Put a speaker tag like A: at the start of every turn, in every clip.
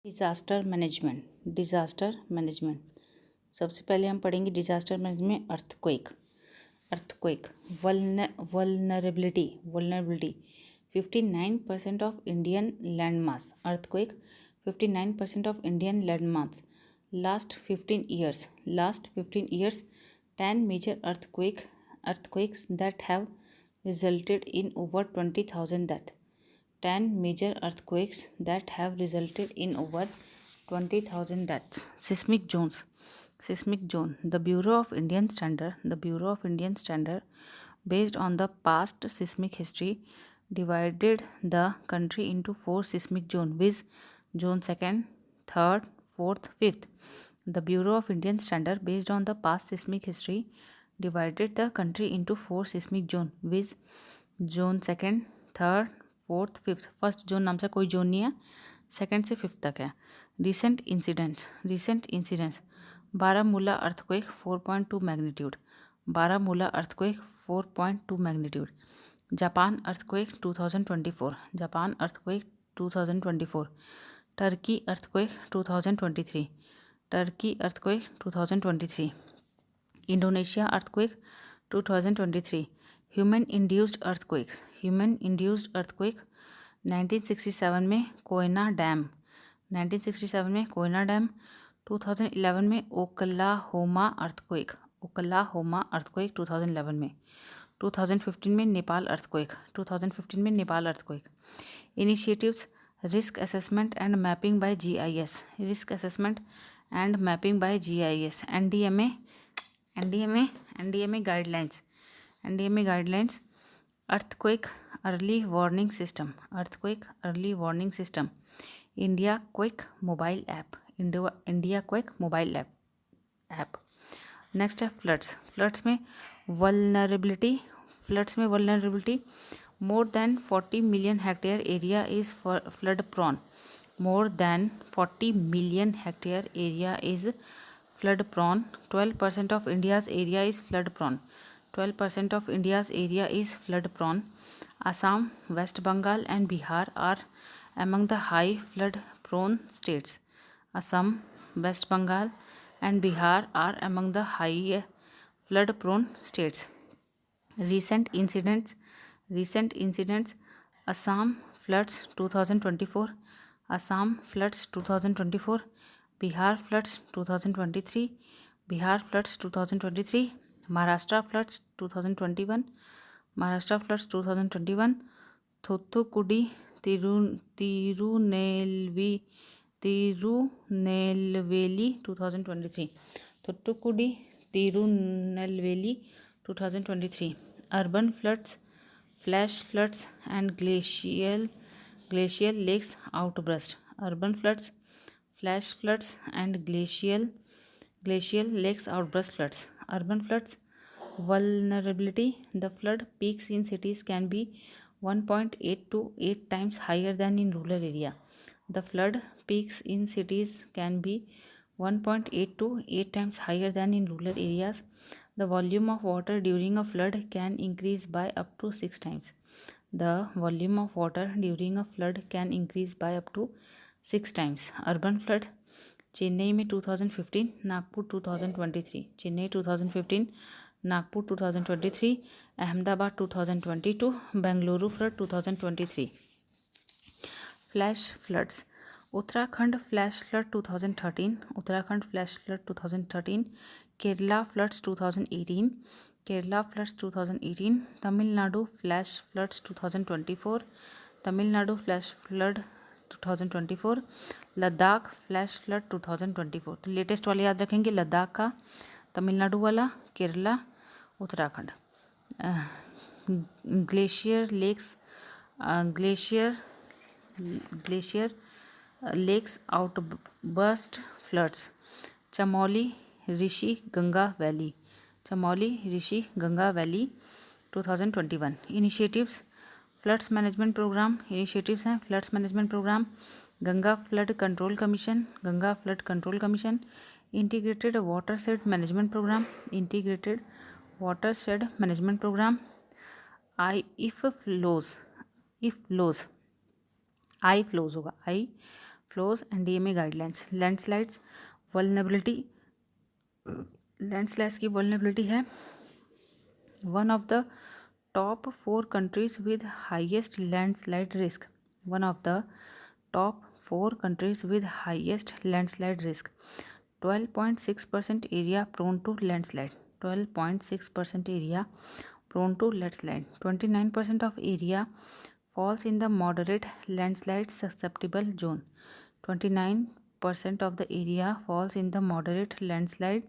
A: Disaster management. Disaster management सबसे पहले हम पढ़ेंगे disaster management. Earthquake vulnerability 59% of Indian land mass. Earthquake 59% of Indian land mass. Last 15 years 10 major earthquakes that have resulted in over 20,000 deaths. 10 major earthquakes that have resulted in over 20,000 deaths. Seismic zone. The Bureau of Indian Standard, based on the past seismic history, divided the country into 4 seismic zones, viz. Zone 2nd, 3rd, 4th, 5th. The Bureau of Indian Standard, based on the past seismic history, divided the country into 4 seismic zones, viz. Zone 2nd, 3rd, 4th, 5th. First zone नाम से कोई zone नहीं है, second से 5th तक है। Recent incidents Baramulla earthquake 4.2 magnitude. Baramulla earthquake 4.2 magnitude. Japan earthquake 2024। Japan earthquake 2024। Turkey earthquake 2023। Turkey earthquake 2023। Indonesia earthquake 2023। Human induced earthquake 1967 में Koyna dam. 2011 में ओक्लाहोमा अर्थक्वेक 2011 में। 2015 में Nepal earthquake. Initiatives risk assessment and mapping by GIS. NDMA guidelines. Earthquake early warning system. India quick mobile app. Next है floods में vulnerability. More than 40 million hectare area is flood prone. 12% of India's area is flood prone. Assam, West Bengal and Bihar are among the high flood prone states. Assam, West Bengal and Bihar are among the high flood prone states. Recent incidents Assam floods 2024. Bihar floods 2023. Maharashtra floods 2021. Thoothukudi, Tirunelveli 2023. Thoothukudi, Tirunelveli 2023. Urban floods, flash floods and glacial lakes outburst. Urban floods, flash floods and glacial lakes outburst floods. Urban floods vulnerability. The flood peaks in cities can be 1.8 to 8 times higher than in rural area. The flood peaks in cities can be 1.8 to 8 times higher than in rural areas. The volume of water during a flood can increase by up to 6 times. The volume of water during a flood can increase by up to 6 times. Urban flood Chennai में 2015, Nagpur 2023. Chennai 2015, Nagpur 2023, Ahmedabad 2022, Bengaluru flood 2023. Flash floods Uttarakhand flash flood 2013. Kerala floods 2018. Tamil Nadu flash floods 2024. Ladakh flash flood 2024. तो latest वाले याद रखेंगे, लद्दाख का, तमिलनाडु वाला, Kerala, Uttarakhand. Glacier lakes outburst floods. Chamoli Rishi Ganga valley 2021. Initiatives floods management programme. Initiatives हैं floods management programme. Ganga flood control commission. Integrated watershed management programme. I flows flows NDMA guidelines. Landslides की vulnerability है one of the top 4 countries with highest landslide risk. One of the top 4 countries with highest landslide risk. 12.6% area prone to landslide. 12.6% area prone to landslide. 29% of area falls in the moderate landslide susceptible zone. 29% of the area falls in the moderate landslide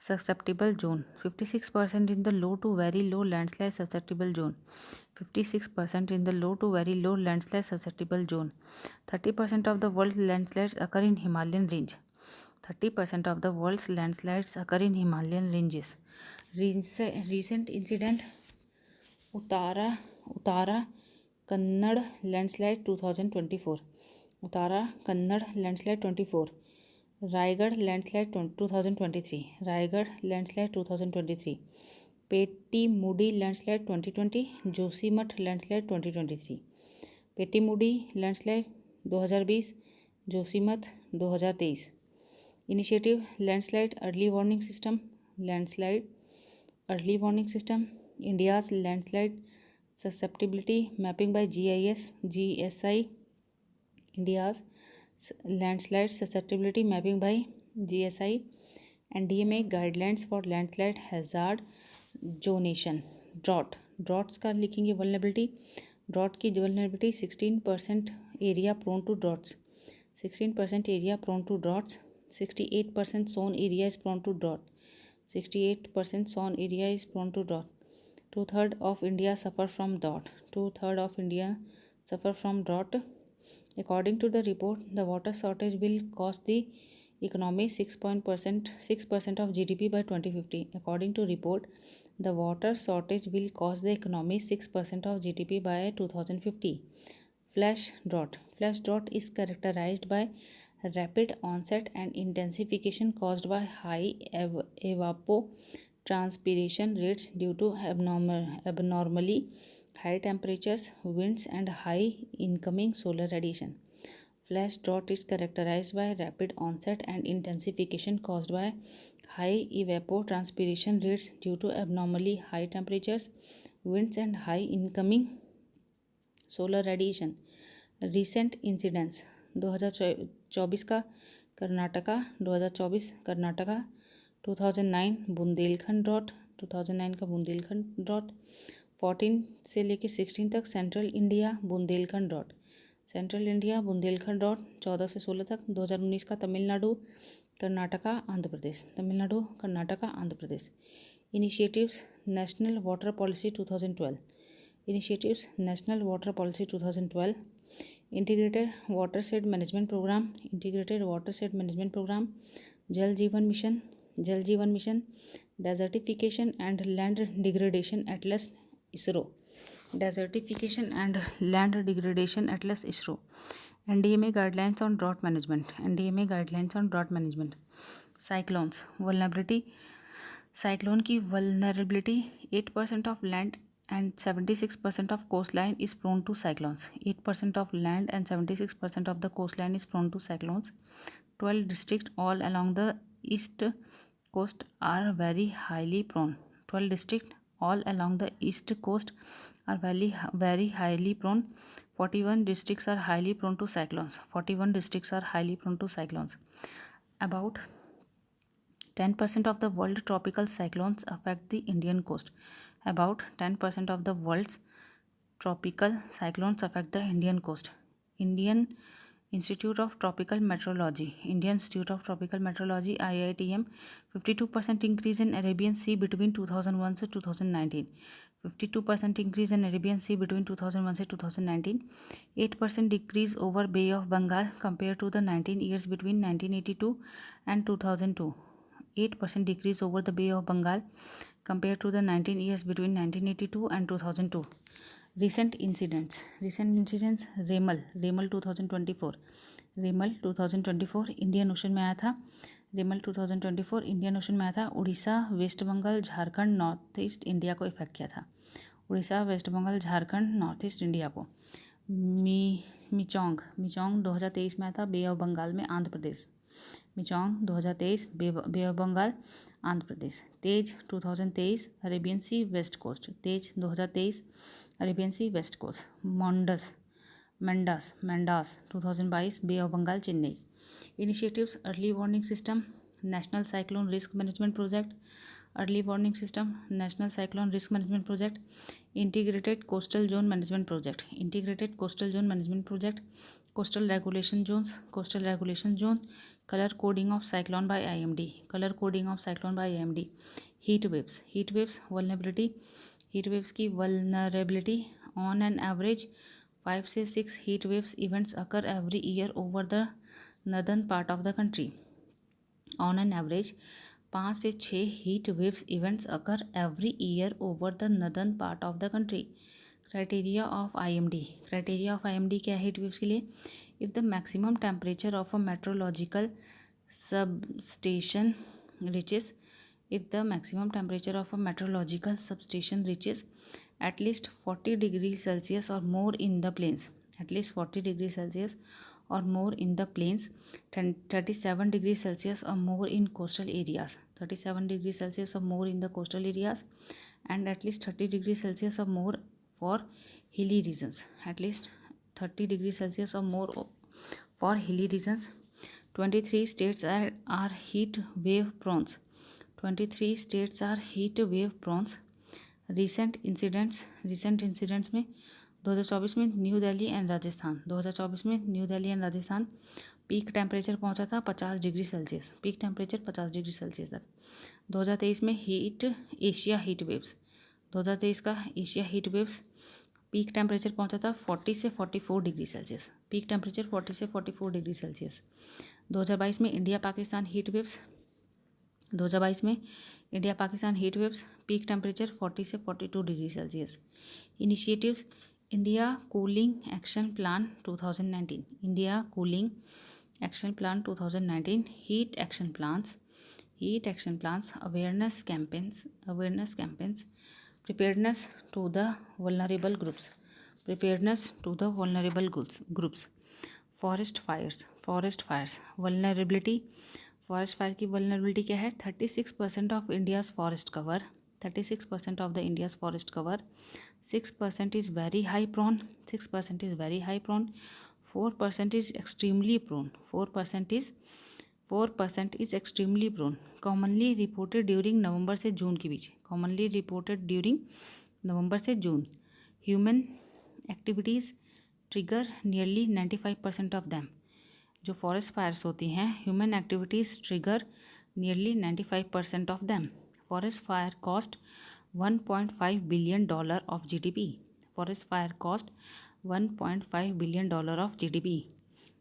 A: susceptible zone. 56% in the low to very low landslide susceptible zone. 56% in the low to very low landslide susceptible zone. 30% of the world's landslides occur in Himalayan range. 30% of the world's landslides occur in Himalayan ranges. Recent incident उतारा Kannada landslide 2024। Uttara Kannada landslide 24। Raigad landslide 2023। Raigad landslide 2023। Pettimudi landslide 2020। Joshimath landslide 2023। Pettimudi landslide 2020। Joshimath 2023। Initiative landslide early warning system. Landslide early warning system. India's landslide susceptibility mapping by GSI. India's landslide susceptibility mapping by GSI. NDMA guidelines for landslide hazard zonation. Droughts का लिखेंगे vulnerability. Drought की vulnerability 16% area prone to droughts. 16% area prone to droughts. 68% sown area is prone to drought. 68% sown area is prone to drought. 2/3 of India suffer from drought. 2/3 of India suffer from drought. According to the report, the water shortage will cost the economy 6% of GDP by 2050. According to report, the water shortage will cost the economy 6% of GDP by 2050. Flash drought. Flash drought is characterized by rapid onset and intensification caused by high evapotranspiration rates due to abnormally high temperatures, winds, and high incoming solar radiation. Flash drought is characterized by rapid onset and intensification caused by high evapotranspiration rates due to abnormally high temperatures, winds, and high incoming solar radiation. Recent incidents 2024 का Karnataka. 2024 Karnataka. 2009 Bundelkhand drought. 2009 का Bundelkhand drought. 14 से लेके 16 तक central India Bundelkhand drought. Central India Bundelkhand drought 14 से 16 तक। 2019 का Tamil Nadu Karnataka Andhra Pradesh. Tamil Nadu Karnataka Andhra Pradesh. Initiatives national water policy 2012। Initiatives national water policy 2012। Integrated watershed management programme. Integrated watershed management programme. Jal Jeevan mission. Jal Jeevan mission. Desertification and land degradation atlas ISRO. Desertification and land degradation atlas ISRO. NDMA guidelines on drought management. NDMA guidelines on drought management. Cyclones vulnerability. Cyclone की vulnerability 8% of land and 76% of coastline is prone to cyclones. 8% of land and 76% of the coastline is prone to cyclones. 12 districts all along the east coast are very highly prone. 12 districts all along the east coast are very highly prone. 41 districts are highly prone to cyclones. 41 districts are highly prone to cyclones. About 10% of the world tropical cyclones affect the Indian coast. About 10% of the world's tropical cyclones affect the Indian coast. Indian Institute of Tropical Meteorology. Indian Institute of Tropical Meteorology IITM. 52% increase in Arabian Sea between 2001 to 2019. 52% increase in Arabian Sea between 2001 to 2019. 8% decrease over Bay of Bengal compared to the 19 years between 1982 and 2002. 8% decrease over the Bay of Bengal compared to the 19 years between 1982 and 2002. Recent incidents. रेमल 2024। रेमल 2024 Indian ocean में आया था। रेमल 2024 Indian ocean में आया था। Orissa, West Bengal, Jharkhand, north east India को effect किया था। Orissa, West Bengal, Jharkhand, north east India को। मिचोंग 2023 में आया था बे ऑफ बंगाल में, Andhra Pradesh. Michaung 2023 bay of Bengal, Andhra Pradesh. Tej 2023 Arabian sea west coast, Tej 2023 Arabian sea west coast. Mandous 2022 bay of Bengal, Chennai. Initiatives early warning system, national cyclone risk management project, early warning system, national cyclone risk management project, integrated coastal zone management project, integrated coastal zone management project, coastal regulation zone, colour coding of cyclone by IMD, colour coding of cyclone by IMD. Heat waves vulnerability, heat waves की vulnerability. On an average 5 से 6 heat waves events occur every year over the northern part of the country. On an average 5 से 6 heat waves events occur every year over the northern part of the country. Criteria of IMD, criteria of IMD क्या है heat waves के लिए? If the maximum temperature of a metrological substation reaches, if the maximum temperature of a meteorological substation reaches at least 40 degrees Celsius or more in the plains, at least 40 degrees Celsius or more in the plains, 37 degrees Celsius or more in coastal areas, 37 degrees Celsius or more in the coastal areas, and at least 30 degrees Celsius or more for hilly regions, at least 30 degrees Celsius or more for hilly regions. 23 states are heat wave prone, 23 states are heat wave prone. Recent incidents में 2024 में new Delhi and Rajasthan, 2024 में new Delhi and Rajasthan peak temperature पहुंचा था 50 degree Celsius, peak temperature 50 degree Celsius तक। 2023 में Asia heat waves, 2023 का Asia heat waves peak temperature पहुंचा था 40 से 44 डिग्री सेल्सियस, पीक टेम्परेचर 40 से 44 डिग्री सेल्सियस। 2022 में इंडिया पाकिस्तान हीट वेव्स, 2022 में India Pakistan heat waves peak temperature 40 से 42 degree Celsius. Initiatives India cooling action plan 2019, India cooling action plan 2019, heat action plans, awareness campaigns, preparedness to the vulnerable groups, forest fires vulnerability, forest fire की vulnerability क्या है? 36% of India's forest cover, 36% of the India's forest cover, 6% is very high prone, 6% is very high prone, 4% is extremely prone, 4% is extremely prone. Commonly reported during November से जून के बीच, commonly reported during November से June. Human activities trigger nearly 95% of them, जो forest fires होती हैं human activities trigger nearly 95% of them. Forest fire cost $1.5 billion of GDP, forest fire cost $1.5 billion of GDP.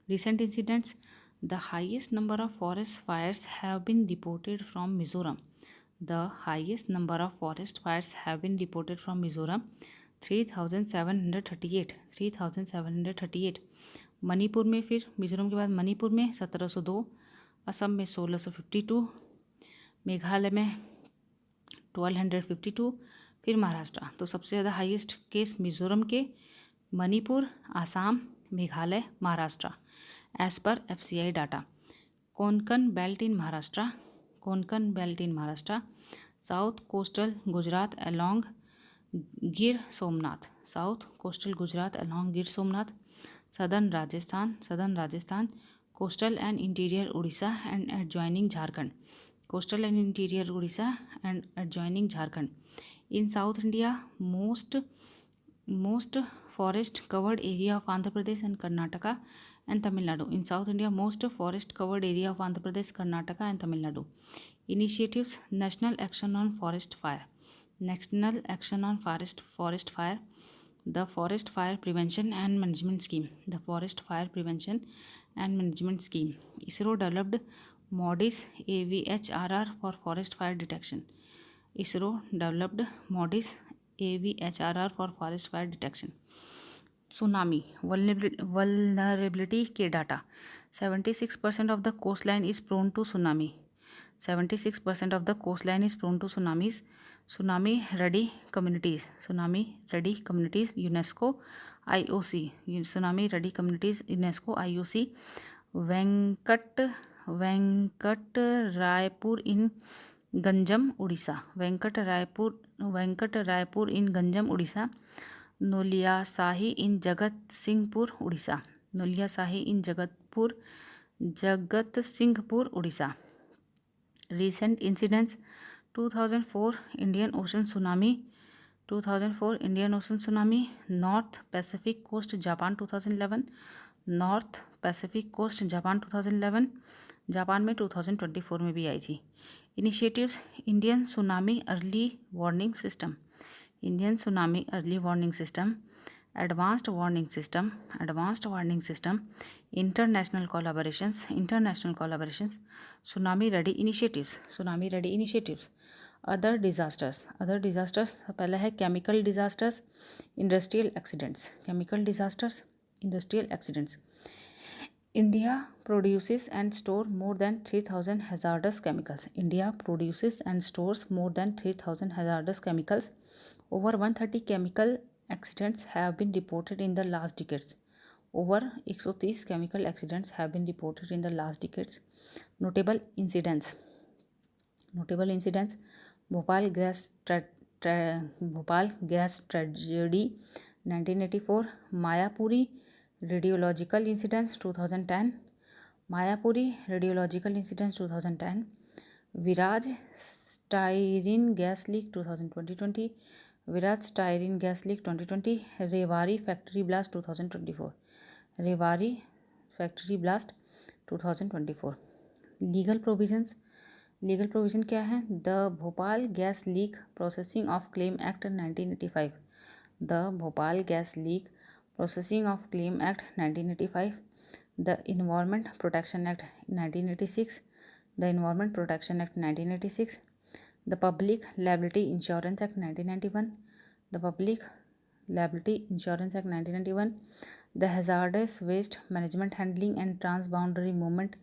A: Recent incidents, the highest number of forest fires have been reported from Mizoram, the highest number of forest fires have been reported from Mizoram 3738। Manipur में, फिर मिजोरम के बाद मणिपुर में 1702, असम में 1652, मेघालय में 1252, फिर महाराष्ट्र। तो सबसे ज़्यादा हाईएस्ट केस मिजोरम के, Manipur, Assam, Meghalaya, Maharashtra as per FCI data. Konkan belt in Maharashtra, south coastal Gujarat along Gir Somnath, south coastal Gujarat along Gir Somnath, southern Rajasthan, coastal and interior Orissa and adjoining Jharkhand, coastal and interior Orissa and adjoining Jharkhand. In south India most forest covered area of Andhra Pradesh and Karnataka and Tamil Nadu, in south India most forest covered area of Andhra Pradesh, Karnataka and Tamil Nadu. Initiatives national action on forest fire, national action on forest fire, the forest fire prevention and management scheme, the forest fire prevention and management scheme. ISRO developed MODIS AVHRR for forest fire detection, ISRO developed MODIS AVHRR for forest fire detection. Tsunami vulnerability के data, 76% of the coastline is prone to tsunami, 76% of the coastline is prone to tsunamis. Tsunami ready communities, UNESCO IOC, tsunami ready communities UNESCO IOC, Venkat Raipur in Ganjam Orissa, Venkat Raipur in Ganjam Orissa, Noliasahi in Jagat Singhpur Orissa, Noliasahi in Jagat Singhpur Orissa. Recent incidents: 2004 Indian Ocean tsunami, 2004 Indian Ocean tsunami, North Pacific Coast Japan 2011, North Pacific Coast Japan 2011, Japan में 2024 में भी आई थी। Initiatives: Indian tsunami early warning system, Indian tsunami early warning system, advanced warning system, international collaborations, tsunami ready initiatives. Other disasters पहला है chemical disasters, industrial accidents. India produces and store more than 3000 hazardous chemicals. India produces and stores more than 3000 hazardous chemicals. Over 130 chemical accidents have been reported in the last decades. Over 130 chemical accidents have been reported in the last decades. Notable incidents: Bhopal gas tragedy 1984, Mayapuri radiological incidents 2010, विराज styrene gas leak 2020, Rewari factory blast 2024। Legal provision क्या है? The Bhopal gas leak processing of claim act 1985, the Bhopal gas leak processing of claim act 1985, the environment protection act 1986, the public liability insurance act 1991, the hazardous waste management handling and transboundary movement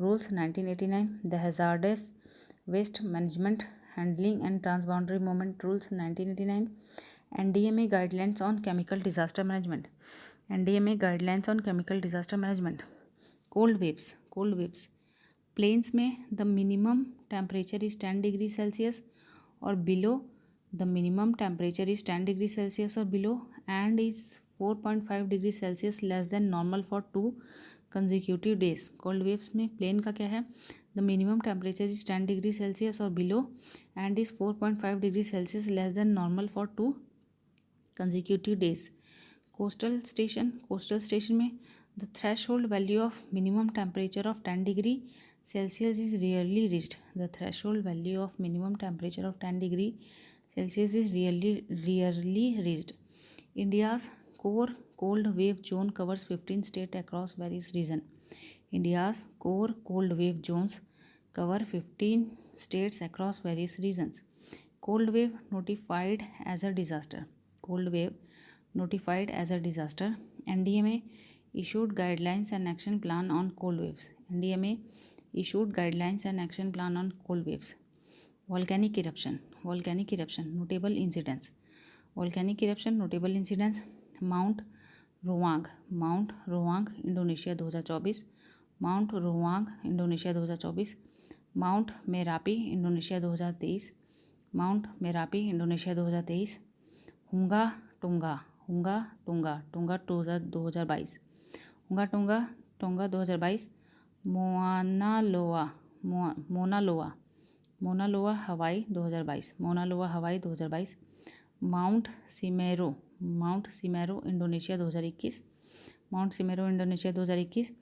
A: rules 1989, the hazardous waste management handling and transboundary movement rules 1989, NDMA guidelines on chemical disaster management. Cold waves plains में the minimum temperature is 10 degree Celsius और below, the minimum temperature is 10 degree Celsius और below and is 4.5 degree Celsius less than normal for 2 consecutive days. Cold waves में plain का क्या है? The minimum temperature is 10 degree Celsius और below and is 4.5 degree Celsius less than normal for 2 consecutive days. Coastal station में the threshold value of minimum temperature of 10 degree Celsius is rarely reached. The threshold value of minimum temperature of 10 degree Celsius is rarely reached. India's core cold wave zone covers 15 states across various regions. India's core cold wave zones cover 15 states across various regions. Cold wave notified as a disaster. NDMA issued guidelines and action plan on cold waves. Volcanic eruption. Notable incidents. Mount Ruang, Indonesia 2024, Mount Ruang, Indonesia 2024, Mount Merapi, Indonesia 2023, Mount Merapi, Indonesia 2023, Hunga Tonga 2022, Hunga 2022, Mauna Loa Hawaii 2022, mount Semeru Indonesia 2021,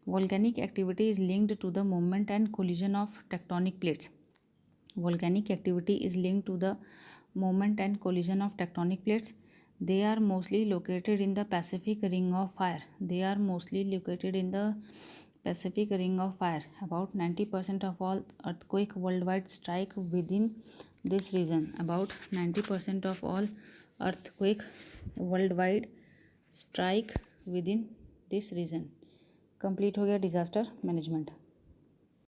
A: volcanic activity is linked to the movement and collision of tectonic plates. They are mostly located in the Pacific Ring of Fire. About 90% of all earthquakes worldwide strike within this region. Complete हो गया disaster management.